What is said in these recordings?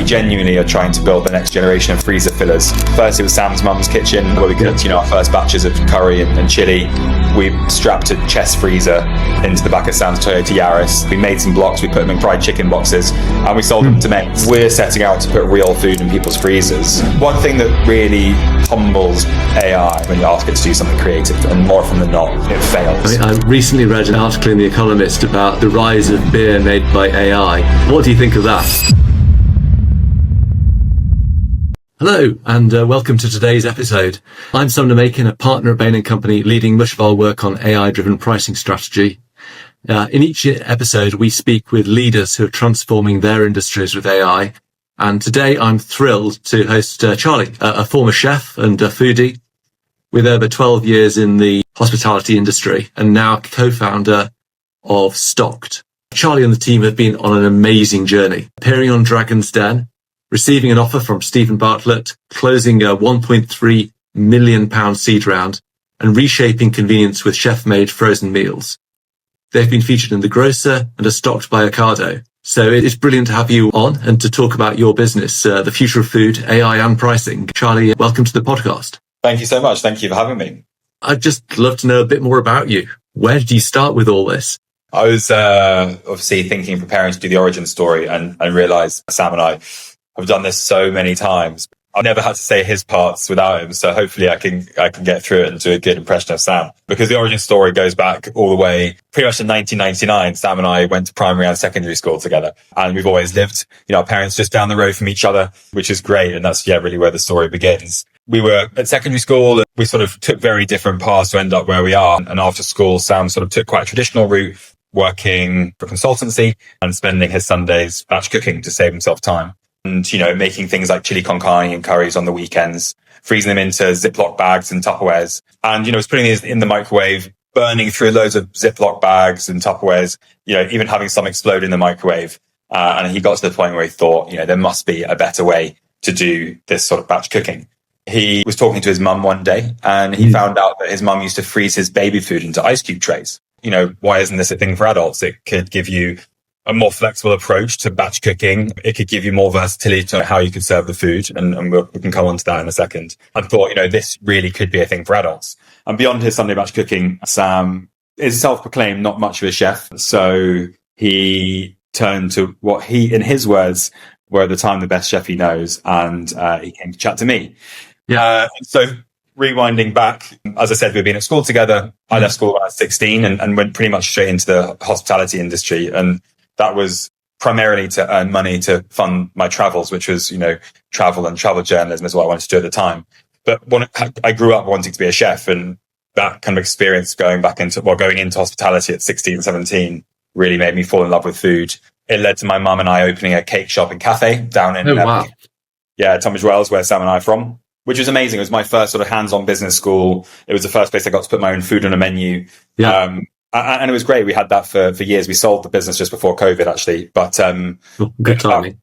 We genuinely are trying to build the next generation of freezer fillers. First, it was Sam's mum's kitchen where we cooked, our first batches of curry and chili. We strapped a chest freezer into the back of Sam's Toyota Yaris. We made some blocks, we put them in fried chicken boxes, and we sold them to mates. We're setting out to put real food in people's freezers. One thing that really humbles AI when you ask it to do something creative, and more often than not, it fails. I recently read an article in The Economist about the rise of beer made by AI. What do you think of that? Hello, and welcome to today's episode. I'm Sumner Macon, a partner at Bain & Company, leading much of our work on AI-driven pricing strategy. In each episode, we speak with leaders who are transforming their industries with AI. And today, I'm thrilled to host Charlie, a former chef and a foodie with over 12 years in the hospitality industry and now co-founder of Stocked. Charlie and the team have been on an amazing journey, appearing on Dragon's Den, receiving an offer from Steven Bartlett, closing a £1.3 million seed round, and reshaping convenience with chef-made frozen meals. They've been featured in The Grocer and are stocked by Ocado. So it is brilliant to have you on and to talk about your business, the future of food, AI and pricing. Charlie, welcome to the podcast. Thank you so much. Thank you for having me. I'd just love to know a bit more about you. Where did you start with all this? I was obviously preparing to do the origin story and realised Sam and I have done this so many times. I've never had to say his parts without him, so hopefully I can get through it and do a good impression of Sam. Because the origin story goes back all the way pretty much to 1999. Sam and I went to primary and secondary school together, and we've always lived, our parents just down the road from each other, which is great, and that's really where the story begins. We were at secondary school, and we sort of took very different paths to end up where we are. And after school, Sam sort of took quite a traditional route, working for consultancy and spending his Sundays batch cooking to save himself time. And, making things like chili con carne and curries on the weekends, freezing them into Ziploc bags and Tupperwares. And, was putting these in the microwave, burning through loads of Ziploc bags and Tupperwares, even having some explode in the microwave. And he got to the point where he thought, there must be a better way to do this sort of batch cooking. He was talking to his mum one day and he found out that his mum used to freeze his baby food into ice cube trays. Why isn't this a thing for adults? It could give you a more flexible approach to batch cooking. It could give you more versatility to how you could serve the food. And we can come on to that in a second. I thought, this really could be a thing for adults. And beyond his Sunday batch cooking, Sam is self-proclaimed not much of a chef. So he turned to what he, in his words, were at the time the best chef he knows. And he came to chat to me. Yeah. So rewinding back, as I said, we've been at school together. I left school when I was 16 and went pretty much straight into the hospitality industry. And that was primarily to earn money to fund my travels, which was, travel and travel journalism is what I wanted to do at the time. But I grew up wanting to be a chef, and that kind of experience going into hospitality at 16, 17 really made me fall in love with food. It led to my mum and I opening a cake shop and cafe down in Tunbridge Wells, where Sam and I are from, which was amazing. It was my first sort of hands-on business school. It was the first place I got to put my own food on a menu. Yeah. And it was great. We had that for years. We sold the business just before COVID, actually. But good timing.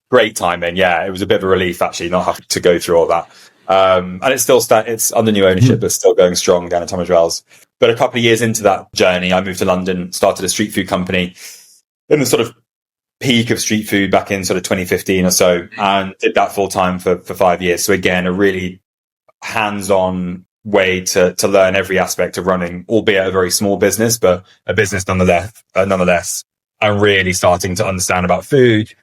Great timing. Yeah, it was a bit of a relief actually not having to go through all that. And it's still it's under new ownership, but still going strong down at Tunbridge Wells. But a couple of years into that journey, I moved to London, started a street food company in the sort of peak of street food back in sort of 2015 or so, and did that full time for 5 years. So again, a really hands-on way to learn every aspect of running, albeit a very small business, but a business nonetheless, and really starting to understand about food,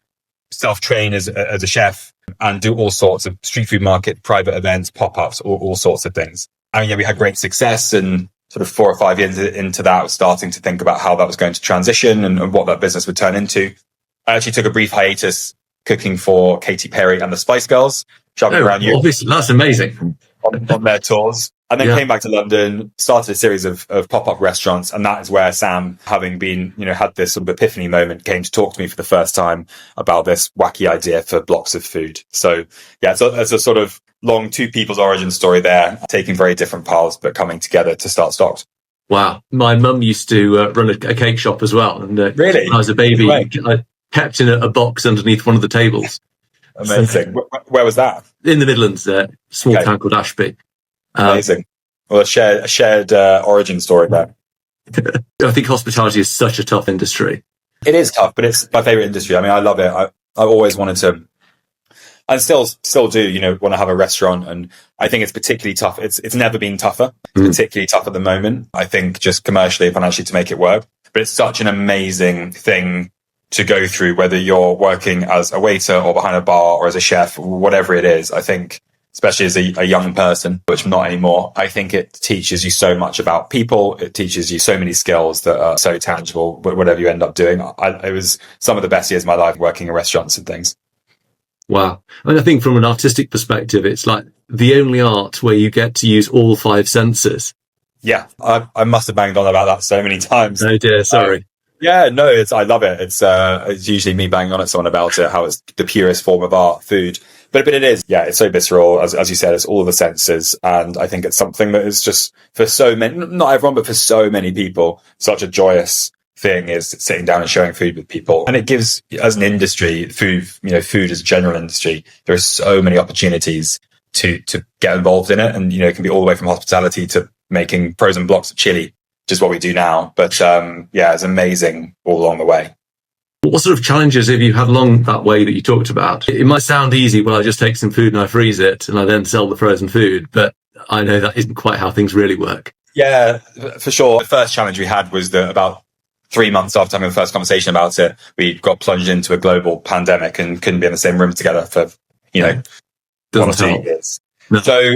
self-train as a chef, and do all sorts of street food market, private events, pop-ups, all sorts of things. And we had great success, and sort of 4 or 5 years into that, I was starting to think about how that was going to transition and what that business would turn into. I actually took a brief hiatus cooking for Katy Perry and the Spice Girls, traveling around Europe. Obviously, that's amazing. On their tours. And then came back to London, started a series of pop-up restaurants. And that is where Sam, having been, had this sort of epiphany moment, came to talk to me for the first time about this wacky idea for blocks of food. So it's a sort of long two people's origin story there, taking very different paths, but coming together to start Stocked. Wow. My mum used to run a cake shop as well. And really? When I was a baby, I kept in a box underneath one of the tables. Amazing. So, where was that? In the Midlands, small town called Ashby. Amazing. Well, a shared origin story there. I think hospitality is such a tough industry. It is tough, but it's my favorite industry. I mean, I love it. I always wanted to and still do, want to have a restaurant. And I think it's particularly tough. It's never been tougher. It's particularly tough at the moment. I think just commercially, financially, to make it work. But it's such an amazing thing to go through, whether you're working as a waiter or behind a bar or as a chef, whatever it is. I think, especially as a young person, which I'm not anymore, I think it teaches you so much about people. It teaches you so many skills that are so tangible, whatever you end up doing. It was some of the best years of my life working in restaurants and things. Wow. I think from an artistic perspective, it's like the only art where you get to use all 5 senses. Yeah, I must have banged on about that so many times. Oh dear, sorry. Yeah, no, I love it. It's usually me banging on at someone about it, how it's the purest form of art, food. But it is, yeah, it's so visceral. As you said, it's all of the senses. And I think it's something that is just for so many, not everyone, but for so many people, such a joyous thing is sitting down and sharing food with people. And it gives, as an industry, food as a general industry, there are so many opportunities to get involved in it. And, it can be all the way from hospitality to making frozen blocks of chili, which is what we do now. But it's amazing all along the way. What sort of challenges have you had along that way that you talked about? It might sound easy, well, I just take some food and I freeze it and I then sell the frozen food. But I know that isn't quite how things really work. Yeah, for sure. The first challenge we had was that about 3 months after having the first conversation about it, we got plunged into a global pandemic and couldn't be in the same room together for, 1 or 2 years. No. So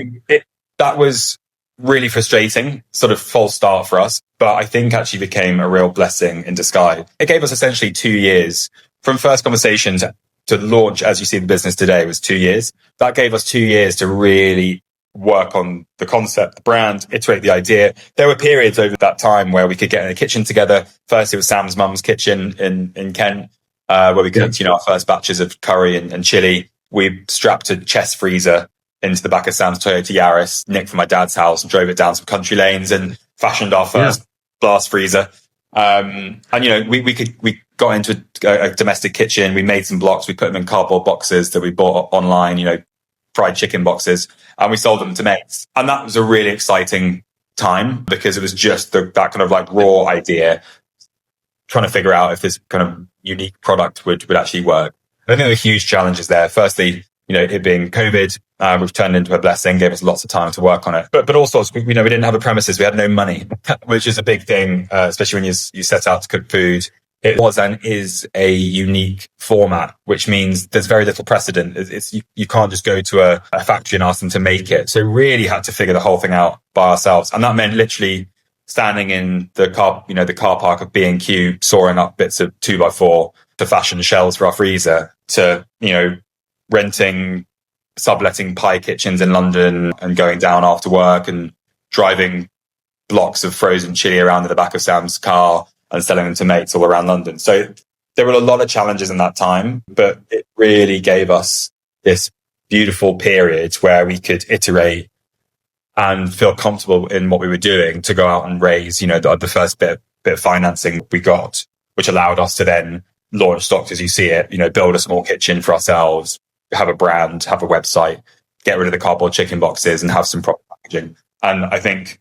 that was really frustrating, sort of false start for us, but I think actually became a real blessing in disguise. It gave us essentially 2 years from first conversation to launch, as you see the business today, was 2 years. That gave us 2 years to really work on the concept, the brand, iterate the idea. There were periods over that time where we could get in the kitchen together. First, it was Sam's mum's kitchen in Kent, where we cooked, our first batches of curry and chili. We strapped a chest freezer into the back of Sam's Toyota Yaris, nicked from my dad's house, and drove it down some country lanes and fashioned our first blast freezer. We got into a domestic kitchen. We made some blocks. We put them in cardboard boxes that we bought online, fried chicken boxes, and we sold them to mates. And that was a really exciting time because it was just that kind of like raw idea, trying to figure out if this kind of unique product would actually work. I think there were huge challenges there. Firstly, it being COVID, which turned into a blessing, gave us lots of time to work on it. But also, we didn't have a premises. We had no money, which is a big thing, especially when you set out to cook food. It was and is a unique format, which means there's very little precedent. You can't just go to a factory and ask them to make it. So really had to figure the whole thing out by ourselves. And that meant literally standing in the car park of B&Q, sawing up bits of 2x4 to fashion shelves for our freezer, to, subletting pie kitchens in London and going down after work and driving blocks of frozen chili around in the back of Sam's car and selling them to mates all around London. So there were a lot of challenges in that time, but it really gave us this beautiful period where we could iterate and feel comfortable in what we were doing to go out and raise, the first bit of financing we got, which allowed us to then launch Stocked as you see it, build a small kitchen for ourselves, have a brand, have a website, get rid of the cardboard chicken boxes and have some proper packaging. And I think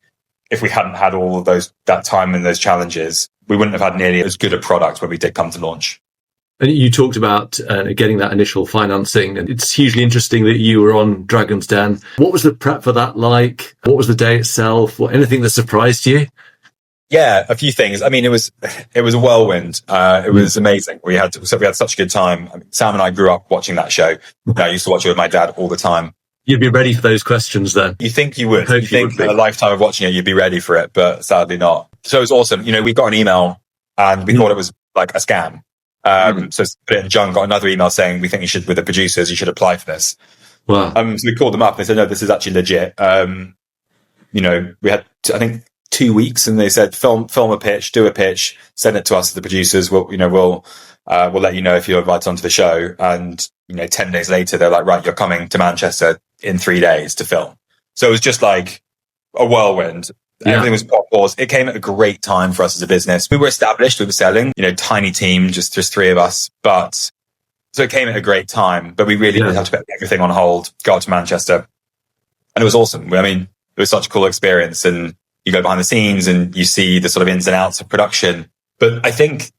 if we hadn't had all of that time and those challenges, we wouldn't have had nearly as good a product when we did come to launch. And you talked about getting that initial financing, and it's hugely interesting that you were on Dragon's Den. What was the prep for that like? What was the day itself? Anything that surprised you? Yeah, a few things. I mean, it was a whirlwind. It was amazing. We had such a good time. I mean, Sam and I grew up watching that show. I used to watch it with my dad all the time. You'd be ready for those questions then. You think you would. You think a lifetime of watching it, you'd be ready for it, but sadly not. So it was awesome. We got an email and we thought it was like a scam. So put it in junk, got another email saying, we think you should, with the producers, you should apply for this. Wow. So we called them up and they said, no, this is actually legit. We had, I think, 2 weeks and they said, film a pitch, do a pitch, send it to us as the producers. We'll let you know if you're invited onto the show. And, 10 days later, they're like, right, you're coming to Manchester in 3 days to film. So it was just like a whirlwind. Yeah. Everything was pop pause. It came at a great time for us as a business. We were established, we were selling, tiny team, just 3 of us. But so it came at a great time, but we really had to put everything on hold, go out to Manchester. And it was awesome. I mean, it was such a cool experience. And you go behind the scenes and you see the sort of ins and outs of production. But I think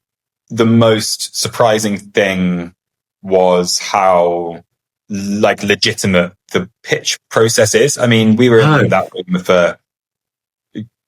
the most surprising thing was how like legitimate the pitch process is. I mean, we were in that room for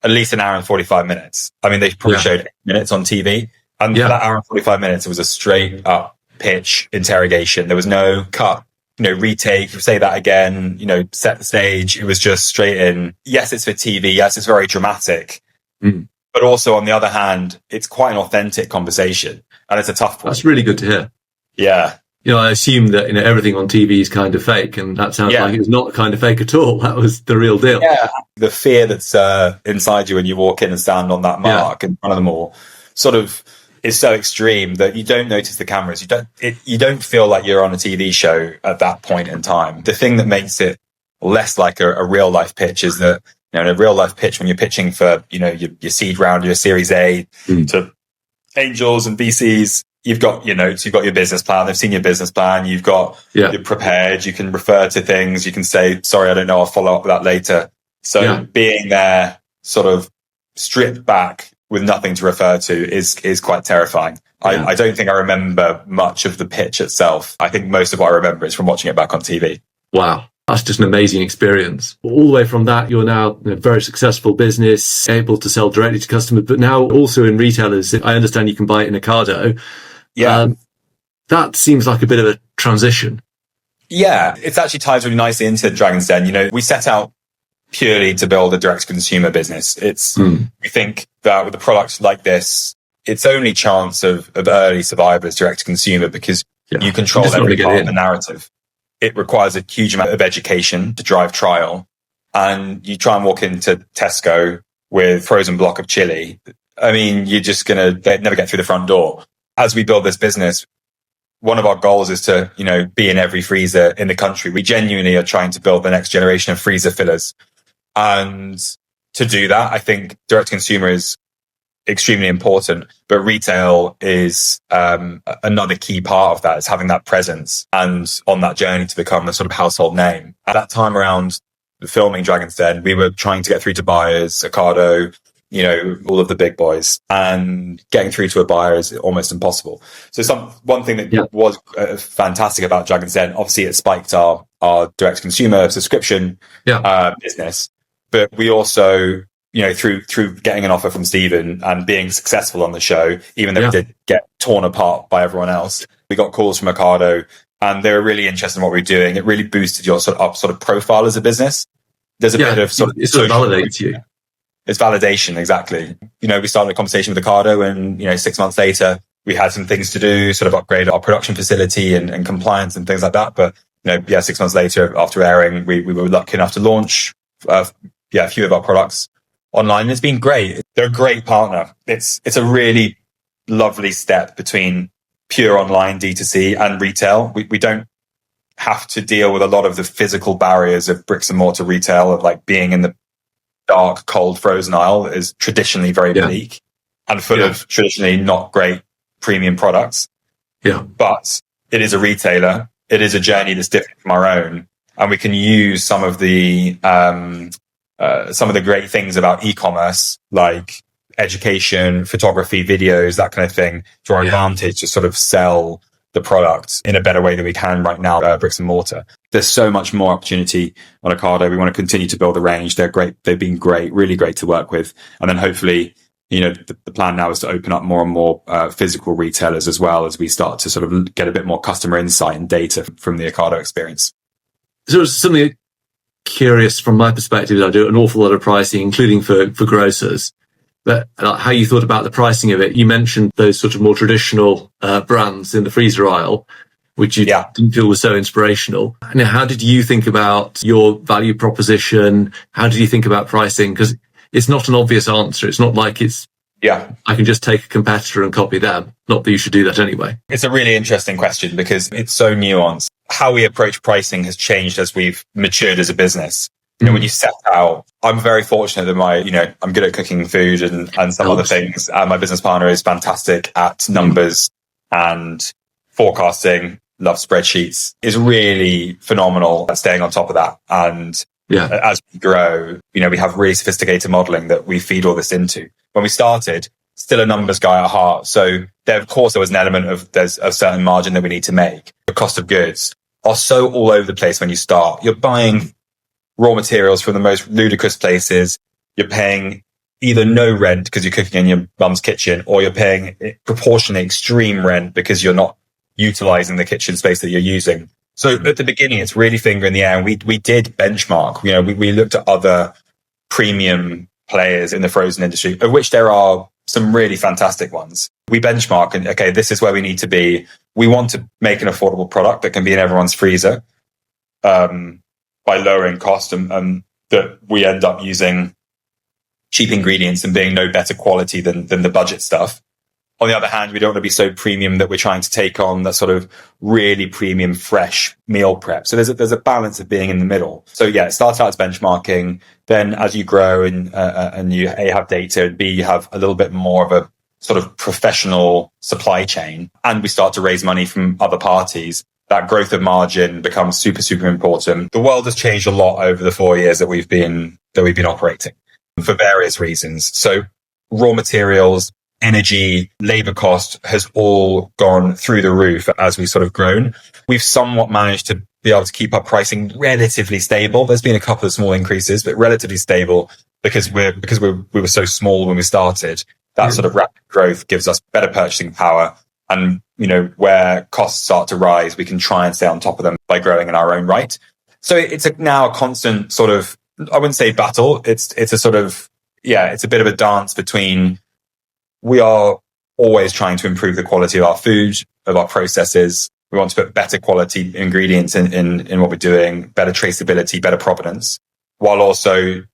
at least an hour and 45 minutes. I mean, they probably showed 8 minutes on TV. And for that hour and 45 minutes, it was a straight up pitch interrogation. There was no cut, retake, say that again, set the stage. It was just straight in. Yes, it's for TV. Yes, it's very dramatic. But also, on the other hand, it's quite an authentic conversation. And it's a tough one. That's really good to hear. Yeah. I assume that everything on TV is kind of fake, and that sounds like it was not kind of fake at all. That was the real deal. Yeah, the fear that's inside you when you walk in and stand on that mark in front of them all, sort of is so extreme that you don't notice the cameras. You don't feel like you're on a TV show at that point in time. The thing that makes it less like a real life pitch is that in a real life pitch, when you're pitching for your seed round, your Series A to angels and VCs. You've got your notes, you've got your business plan, they've seen your business plan, you're prepared, you can refer to things, you can say, sorry, I don't know, I'll follow up with that later. So being there sort of stripped back with nothing to refer to is quite terrifying. I don't think I remember much of the pitch itself. I think most of what I remember is from watching it back on TV. Wow. That's just an amazing experience. All the way from that, you're now a very successful business, able to sell directly to customers, but now also in retailers. I understand you can buy it in Ocado. Yeah. That seems like a bit of a transition. Yeah, it actually ties really nicely into Dragon's Den. We set out purely to build a direct-to-consumer business. We think that with a product like this, its only chance of early survival is direct-to-consumer because you control every part of the narrative. It requires a huge amount of education to drive trial. And you try and walk into Tesco with a frozen block of chili. I mean, you're just going to never get through the front door. As we build this business, one of our goals is to, be in every freezer in the country. We genuinely are trying to build the next generation of freezer fillers. And to do that, I think direct to consumer is extremely important, but retail is another key part of that. Is having that presence and on that journey to become a sort of household name. At that time around filming Dragon's Den, we were trying to get through to buyers, Ocado, all of the big boys, and getting through to a buyer is almost impossible. So one thing that was fantastic about Dragon's Den, obviously it spiked our direct consumer subscription business, but we also, through getting an offer from Steven and being successful on the show, even though we did get torn apart by everyone else, we got calls from Ocado and they were really interested in what we were doing. It really boosted your sort of profile as a business. There's a bit of it sort of validates you. It's validation, exactly. We started a conversation with Ocado and, 6 months later, we had some things to do, sort of upgrade our production facility and compliance and things like that. But, 6 months later, after airing, we were lucky enough to launch, a few of our products online. And it's been great. They're a great partner. It's a really lovely step between pure online D2C and retail. We don't have to deal with a lot of the physical barriers of bricks and mortar retail, of like being in the dark, cold, frozen aisle that is traditionally very bleak and full of traditionally not great premium products. Yeah. But it is a retailer. It is a journey that's different from our own. And we can use some of the great things about e-commerce, like education, photography, videos, that kind of thing, to our advantage to sort of sell the product in a better way than we can right now, bricks and mortar. There's so much more opportunity on Ocado. We want to continue to build the range. They're great. They've been great, really great to work with. And then hopefully, the plan now is to open up more and more physical retailers as well, as we start to sort of get a bit more customer insight and data from the Ocado experience. So it's something curious from my perspective. I do an awful lot of pricing, including for grocers. But how you thought about the pricing of it? You mentioned those sort of more traditional brands in the freezer aisle, which you didn't feel was so inspirational. Now, how did you think about your value proposition? How did you think about pricing? Because it's not an obvious answer. It's not like I can just take a competitor and copy them. Not that you should do that anyway. It's a really interesting question because it's so nuanced. How we approach pricing has changed as we've matured as a business. When you set out, I'm very fortunate that I'm good at cooking food and some other things. My business partner is fantastic at numbers and forecasting, loves spreadsheets, is really phenomenal at staying on top of that. And as we grow, we have really sophisticated modeling that we feed all this into. When we started, still a numbers guy at heart. So there was an element of there's a certain margin that we need to make. The cost of goods, are so all over the place when you start. You're buying raw materials from the most ludicrous places. You're paying either no rent because you're cooking in your mum's kitchen, or you're paying proportionally extreme rent because you're not utilizing the kitchen space that you're using. So at the beginning, it's really finger in the air. And we did benchmark. We looked at other premium players in the frozen industry, of which there are some really fantastic ones. We benchmark and, okay, this is where we need to be. We want to make an affordable product that can be in everyone's freezer by lowering cost, and that we end up using cheap ingredients and being no better quality than the budget stuff. On the other hand, we don't want to be so premium that we're trying to take on that sort of really premium fresh meal prep. So there's a balance of being in the middle. So yeah, it starts out as benchmarking. Then as you grow and you A, have data, and B, you have a little bit more of a sort of professional supply chain, and we start to raise money from other parties, that growth of margin becomes super, super important. The world has changed a lot over the 4 years that we've been operating for various reasons. So raw materials, energy, labor cost has all gone through the roof as we've sort of grown. We've somewhat managed to be able to keep our pricing relatively stable. There's been a couple of small increases, but relatively stable because we were so small when we started. That sort of rapid growth gives us better purchasing power. And, where costs start to rise, we can try and stay on top of them by growing in our own right. So it's now a constant sort of, I wouldn't say battle. It's a sort of, it's a bit of a dance between, we are always trying to improve the quality of our food, of our processes. We want to put better quality ingredients in what we're doing, better traceability, better provenance, while also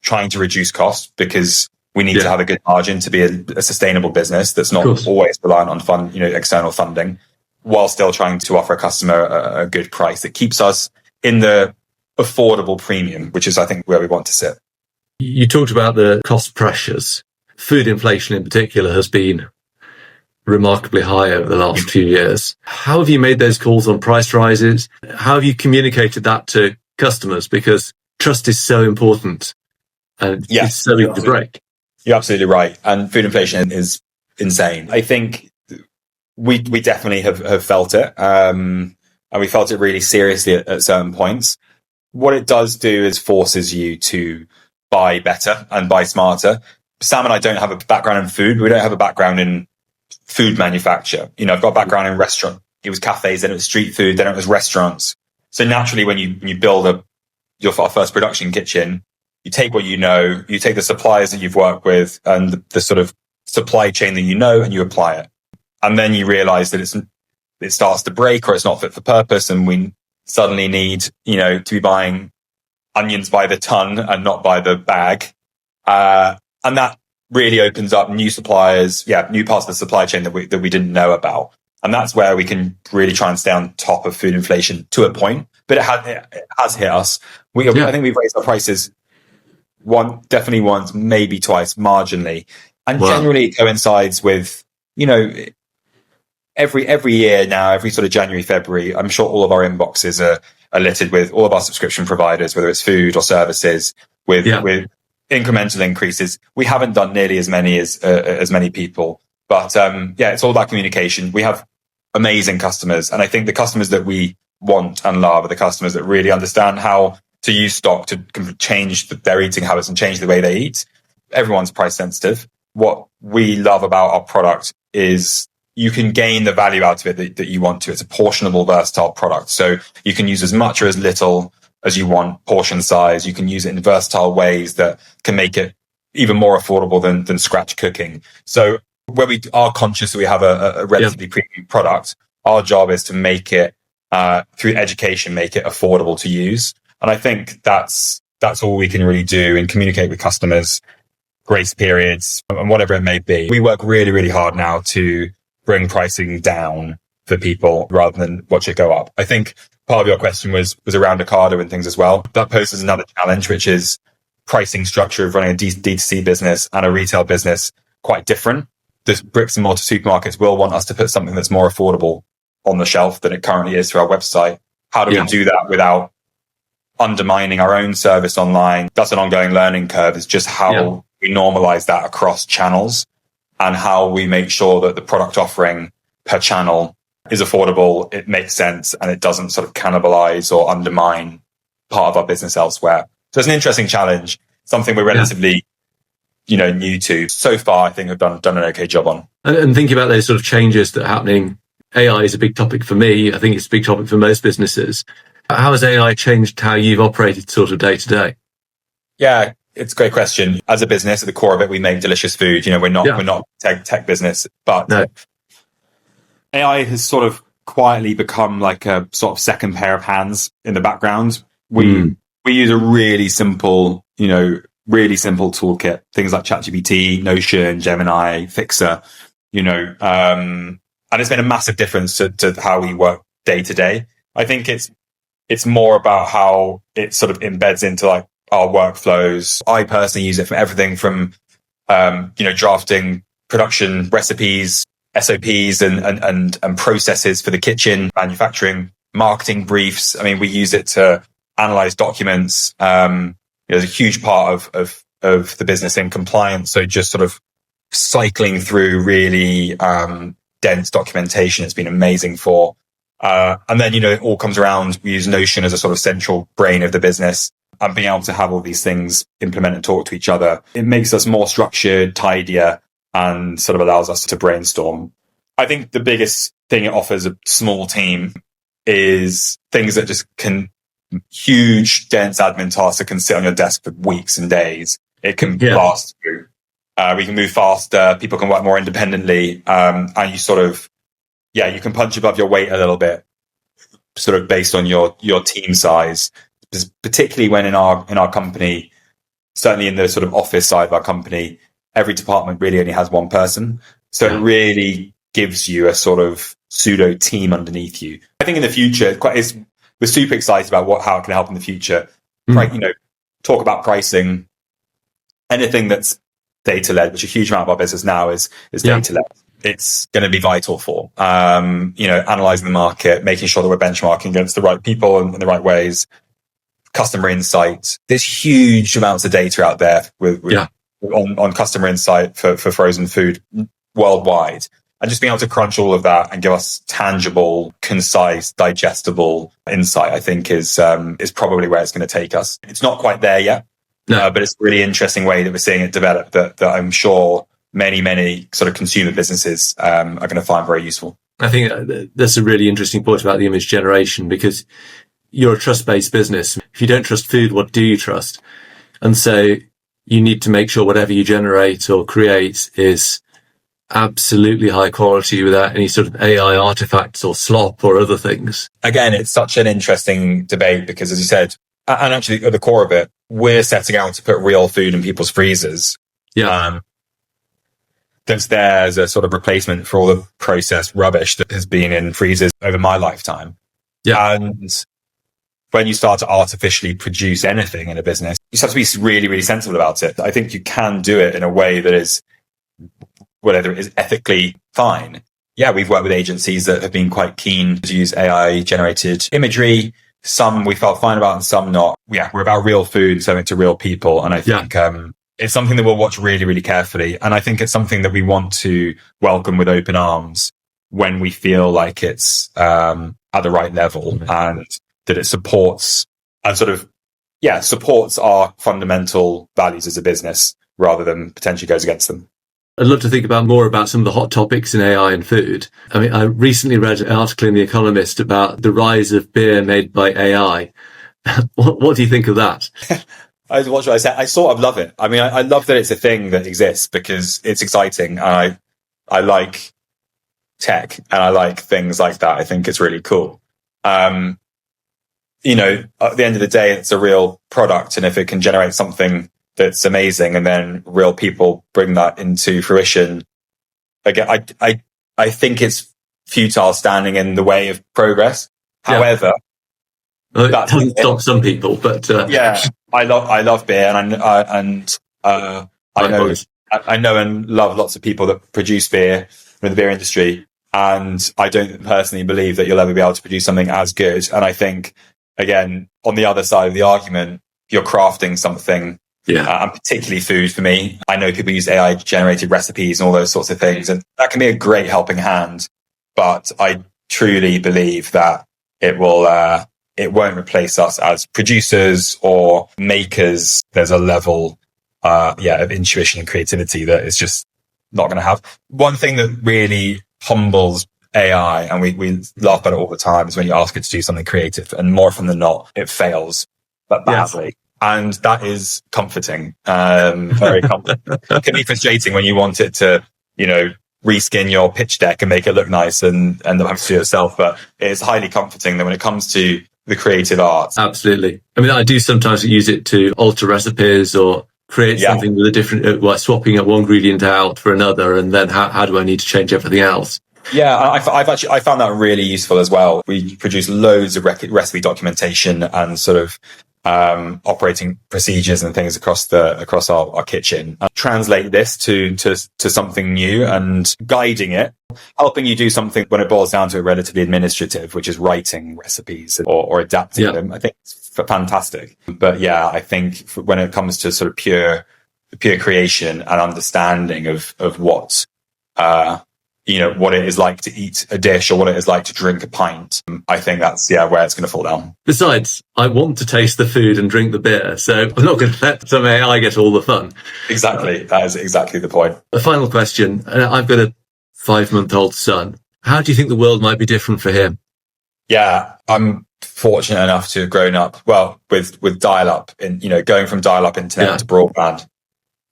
trying to reduce costs, because we need to have a good margin to be a sustainable business that's not always reliant on external funding, while still trying to offer a customer a good price that keeps us in the affordable premium, which is, I think, where we want to sit. You talked about the cost pressures. Food inflation in particular has been remarkably high over the last few years. How have you made those calls on price rises? How have you communicated that to customers? Because trust is so important and it's so easy to break. You're absolutely right. And food inflation is insane. I think we definitely have felt it. And we felt it really seriously at certain points. What it does do is forces you to buy better and buy smarter. Sam and I don't have a background in food. We don't have a background in food manufacture. I've got a background in restaurant. It was cafes, then it was street food, then it was restaurants. So naturally, when you build your first production kitchen, you take what you take the suppliers that you've worked with and the sort of supply chain that and you apply it. And then you realize that it starts to break or it's not fit for purpose. And we suddenly need, to be buying onions by the ton and not by the bag. And that really opens up new suppliers, new parts of the supply chain that we didn't know about. And that's where we can really try and stay on top of food inflation to a point. But it has hit us. I think we've raised our prices definitely once, maybe twice, marginally. And generally it coincides with, every year now, every sort of January, February, I'm sure all of our inboxes are littered with all of our subscription providers, whether it's food or services, with incremental increases. We haven't done nearly as many as many people, but it's all about communication. We have amazing customers, and I think the customers that we want and love are the customers that really understand how to use stock to change their eating habits and change the way they eat. Everyone's price sensitive. What we love about our product is you can gain the value out of it that you want to. It's a portionable, versatile product, so you can use as much or as little as you want, portion size. You can use it in versatile ways that can make it even more affordable than scratch cooking. So where we are conscious that we have a relatively premium product, our job is to make it, through education, make it affordable to use. And I think that's all we can really do and communicate with customers, grace periods and whatever it may be. We work really, really hard now to bring pricing down for people rather than watch it go up. I think part of your question was around Ocado and things as well. That poses another challenge, which is pricing structure of running a D2C business and a retail business quite different. The bricks and mortar supermarkets will want us to put something that's more affordable on the shelf than it currently is through our website. How do we do that without undermining our own service online? That's an ongoing learning curve. It's just how we normalize that across channels and how we make sure that the product offering per channel is affordable, it makes sense, and it doesn't sort of cannibalize or undermine part of our business elsewhere. So it's an interesting challenge, something we're relatively, new to. So far, I think we've done an okay job on. And thinking about those sort of changes that are happening, AI is a big topic for me. I think it's a big topic for most businesses. How has AI changed how you've operated sort of day to day? Yeah, it's a great question. As a business, at the core of it, we make delicious food. We're not tech business, but no. AI has sort of quietly become like a sort of second pair of hands in the background. We use a really simple toolkit, things like ChatGPT, Notion, Gemini, Fixer, and it's been a massive difference to how we work day to day. I think it's more about how it sort of embeds into like our workflows. I personally use it for everything from, drafting production recipes, SOPs and processes for the kitchen, manufacturing, marketing briefs. I mean, we use it to analyze documents. There's a huge part of the business in compliance. So just sort of cycling through really dense documentation, it's been amazing for. And then, it all comes around. We use Notion as a sort of central brain of the business, and being able to have all these things implement and talk to each other. It makes us more structured, tidier, and sort of allows us to brainstorm. I think the biggest thing it offers a small team is things that just huge, dense admin tasks that can sit on your desk for weeks and days. It can blast through. We can move faster. People can work more independently. And you sort of, you can punch above your weight a little bit, sort of based on your team size, particularly when in our company, certainly in the sort of office side of our company, every department really only has one person. So it really gives you a sort of pseudo team underneath you. I think in the future, we're super excited about how it can help in the future. Talk about pricing, anything that's data led, which a huge amount of our business now is data led. It's going to be vital for, analyzing the market, making sure that we're benchmarking against the right people and in the right ways. Customer insight. There's huge amounts of data out there on customer insight for frozen food worldwide. And just being able to crunch all of that and give us tangible, concise, digestible insight, I think is probably where it's going to take us. It's not quite there yet, but it's a really interesting way that we're seeing it develop that I'm sure many sort of consumer businesses are going to find very useful. I think that's a really interesting point about the image generation, because you're a trust-based business. If you don't trust food, what do you trust? And so you need to make sure whatever you generate or create is absolutely high quality without any sort of AI artifacts or slop or other things. Again, it's such an interesting debate because, as you said, and actually at the core of it, we're setting out to put real food in people's freezers. That's there as a sort of replacement for all the processed rubbish that has been in freezers over my lifetime. And when you start to artificially produce anything in a business, you have to be really, really sensible about it. I think you can do it in a way that is, whatever it is, ethically fine. We've worked with agencies that have been quite keen to use AI generated imagery. Some we felt fine about and some not. We're about real food, serving to real people. And I think it's something that we'll watch really, really carefully. And I think it's something that we want to welcome with open arms when we feel like it's at the right level and that it supports and supports our fundamental values as a business rather than potentially goes against them. I'd love to think more about some of the hot topics in AI and food. I mean, I recently read an article in The Economist about the rise of beer made by AI. What do you think of that? What should I say? I sort of love it. I mean, I love that it's a thing that exists because it's exciting. I like tech and I like things like that. I think it's really cool. At the end of the day, it's a real product. And if it can generate something that's amazing and then real people bring that into fruition, again, I think it's futile standing in the way of progress. However, it doesn't stop some people, but I love beer, and I know and love lots of people that produce beer in the beer industry, and I don't personally believe that you'll ever be able to produce something as good. And I think, again, on the other side of the argument, you're crafting something, and particularly food for me. I know people use AI generated recipes and all those sorts of things, and that can be a great helping hand. But I truly believe that it won't replace us as producers or makers. There's a level, of intuition and creativity that is just not going to have. One thing that really humbles AI, and we laugh about it all the time, is when you ask it to do something creative, and more often than not, it fails, but badly. Yes. And that is comforting, very comforting. It can be frustrating when you want it to, reskin your pitch deck and make it look nice and end up having to do it yourself. But it is highly comforting that when it comes to the creative arts. Absolutely. I mean, I do sometimes use it to alter recipes or create something with a different, like swapping one ingredient out for another. And then how do I need to change everything else? Yeah, I found that really useful as well. We produce loads of recipe documentation and sort of operating procedures and things across our kitchen. Translate this to something new and guiding it, helping you do something when it boils down to it relatively administrative, which is writing recipes or adapting them. I think it's fantastic. But yeah, I think when it comes to sort of pure creation and understanding of what what it is like to eat a dish or what it is like to drink a pint, I think that's where it's going to fall down. Besides, I want to taste the food and drink the beer, so I'm not going to let some AI get all the fun. Exactly. That is exactly the point. A final question. I've got a 5-month-old son. How do you think the world might be different for him? Yeah, I'm fortunate enough to have grown up, with dial-up, and, going from dial-up internet to broadband.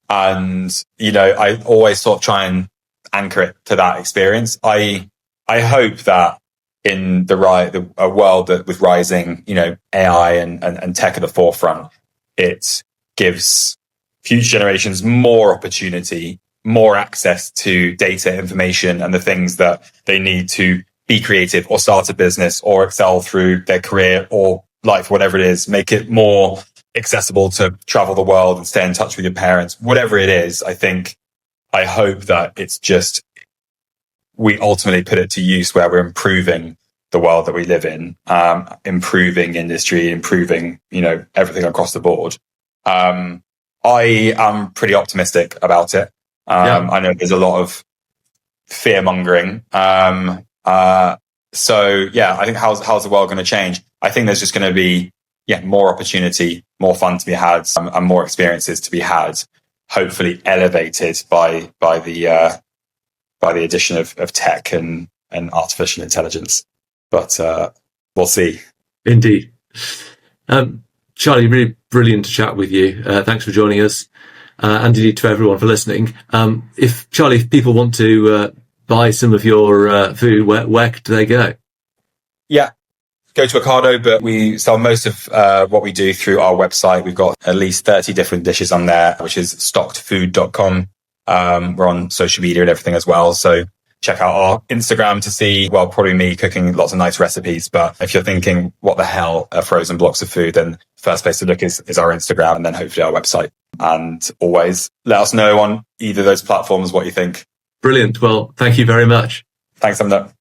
And, I always sort of try and anchor it to that experience. I hope that in a world that with rising, AI and tech at the forefront, it gives future generations more opportunity, more access to data, information, and the things that they need to be creative or start a business or excel through their career or life, whatever it is. Make it more accessible to travel the world and stay in touch with your parents, whatever it is. I hope that it's just, we ultimately put it to use where we're improving the world that we live in, improving industry, improving, everything across the board. I am pretty optimistic about it. I know there's a lot of fear mongering. I think how's the world going to change? I think there's just going to be, more opportunity, more fun to be had, and more experiences to be had. Hopefully elevated by the addition of tech and artificial intelligence, but we'll see. Indeed. Charlie, really brilliant to chat with you. Thanks for joining us, and indeed to everyone for listening. If people want to buy some of your food, where could they go? Go to Ocado, but we sell most of what we do through our website. We've got at least 30 different dishes on there, which is stockedfood.com. We're on social media and everything as well. So check out our Instagram to see, probably me cooking lots of nice recipes. But if you're thinking, what the hell are frozen blocks of food, then first place to look is our Instagram, and then hopefully our website. And always let us know on either of those platforms what you think. Brilliant. Well, thank you very much. Thanks, Amanda.